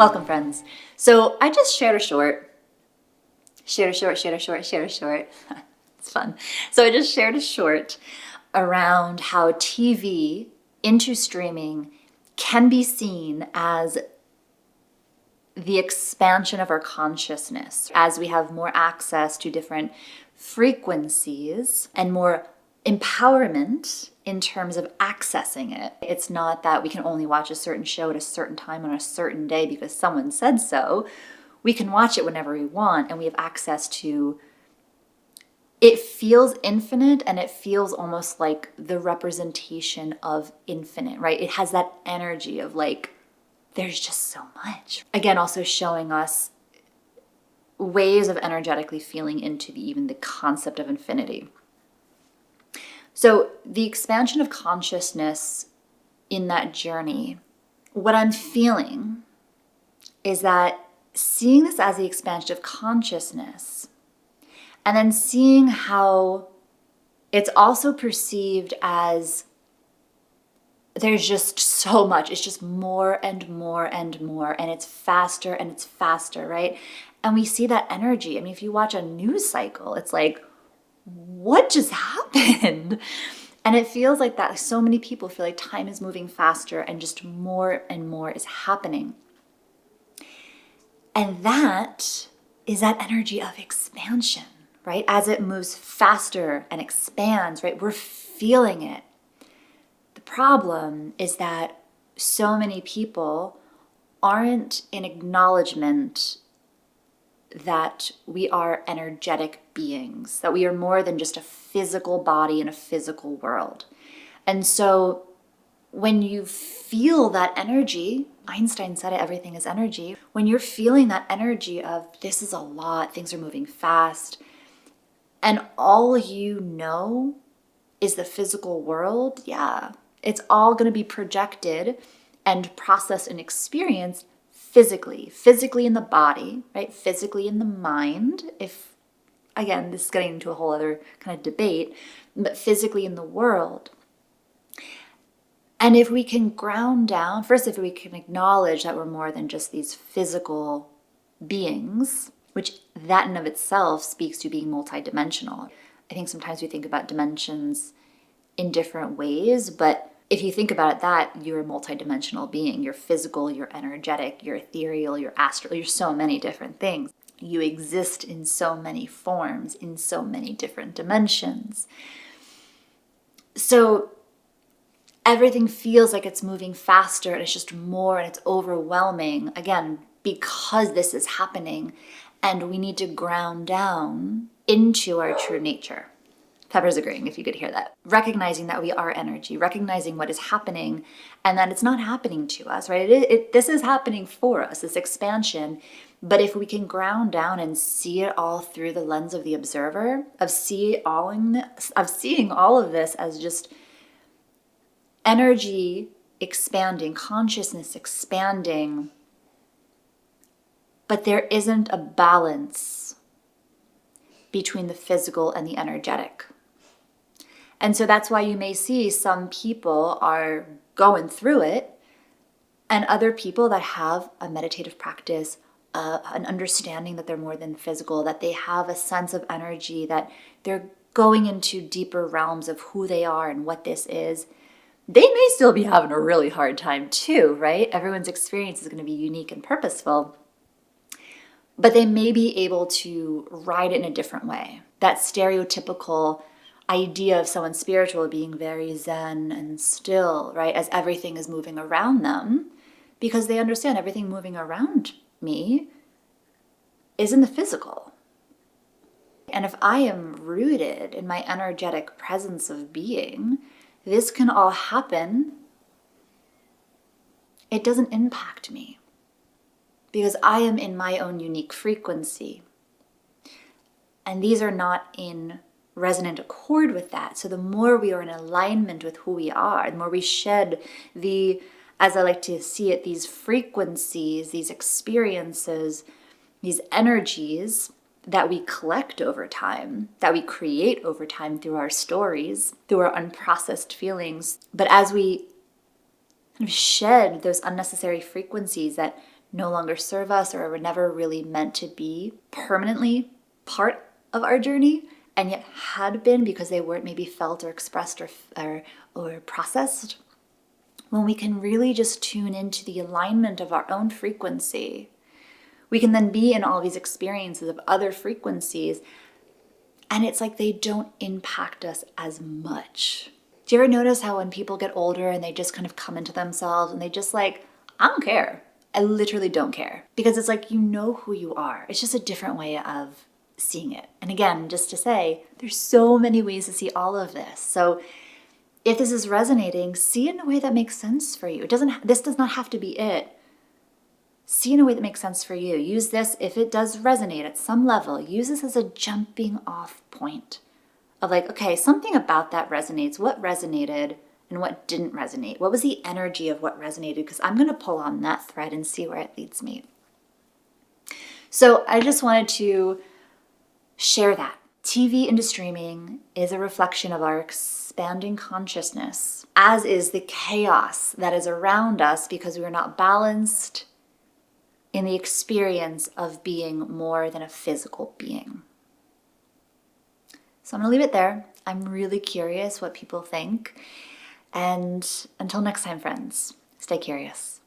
Welcome, friends. So I just shared a short. It's fun. So I just shared a short around how TV into streaming can be seen as the expansion of our consciousness as we have more access to different frequencies and more empowerment in terms of accessing it. It's not that we can only watch a certain show at a certain time on a certain day because someone said so. We can watch it whenever we want, and we have access to it. Feels infinite, and it feels almost like the representation of infinite, right? It has that energy of like, there's just so much. Again, also showing us ways of energetically feeling into even the concept of infinity. So the expansion of consciousness in that journey, what I'm feeling is that seeing this as the expansion of consciousness, and then seeing how it's also perceived as there's just so much. It's just more and more and more, and it's faster, right? And we see that energy. I mean, if you watch a news cycle, it's like, what just happened? And it feels like that. So many people feel like time is moving faster and just more and more is happening. And that is that energy of expansion, right? As it moves faster and expands, right? We're feeling it. The problem is that so many people aren't in acknowledgement that we are energetic beings, that we are more than just a physical body in a physical world. And so when you feel that energy, Einstein said it, everything is energy. When you're feeling that energy of this is a lot, things are moving fast, and all you know is the physical world, yeah, it's all going to be projected and processed and experienced physically in the body, right? Physically in the mind. If, again, this is getting into a whole other kind of debate, but physically in the world. And if we can ground down, first, if we can acknowledge that we're more than just these physical beings, which that in of itself speaks to being multidimensional. I think sometimes we think about dimensions in different ways, but if you think about it, that you're a multidimensional being. You're physical, you're energetic, you're ethereal, you're astral, you're so many different things. You exist in so many forms, in so many different dimensions. So everything feels like it's moving faster and it's just more and it's overwhelming, again, because this is happening and we need to ground down into our true nature. Pepper's agreeing, if you could hear that. Recognizing that we are energy, recognizing what is happening and that it's not happening to us, right? This is happening for us, this expansion. But if we can ground down and see it all through the lens of the observer, of seeing all of this as just energy expanding, consciousness expanding, but there isn't a balance between the physical and the energetic. And so that's why you may see some people are going through it and other people that have a meditative practice, an understanding that they're more than physical, that they have a sense of energy, that they're going into deeper realms of who they are and what this is. They may still be having a really hard time too, right? Everyone's experience is going to be unique and purposeful, but they may be able to ride it in a different way. That stereotypical idea of someone spiritual being very zen and still, right, as everything is moving around them, because they understand everything moving around me is in the physical. And if I am rooted in my energetic presence of being, this can all happen. It doesn't impact me because I am in my own unique frequency. And these are not in resonant accord with that. So the more we are in alignment with who we are, the more we shed as I like to see it, these frequencies, these experiences, these energies that we collect over time, that we create over time through our stories, through our unprocessed feelings. But as we kind of shed those unnecessary frequencies that no longer serve us or were never really meant to be permanently part of our journey, and yet had been because they weren't maybe felt or expressed or processed, when we can really just tune into the alignment of our own frequency, we can then be in all these experiences of other frequencies, and it's like they don't impact us as much. Do you ever notice how when people get older and they just kind of come into themselves and they just like, I don't care. I literally don't care. Because it's like, you know who you are. It's just a different way of seeing it. And again, just to say, there's so many ways to see all of this. So if this is resonating, see it in a way that makes sense for you. This does not have to be it. See in a way that makes sense for you. Use this, if it does resonate at some level, use this as a jumping off point of like, okay, something about that resonates. What resonated and what didn't resonate? What was the energy of what resonated? Because I'm going to pull on that thread and see where it leads me. So I just wanted to share that. TV into streaming is a reflection of our expanding consciousness, as is the chaos that is around us because we are not balanced in the experience of being more than a physical being. So I'm going to leave it there. I'm really curious what people think. And until next time, friends, stay curious.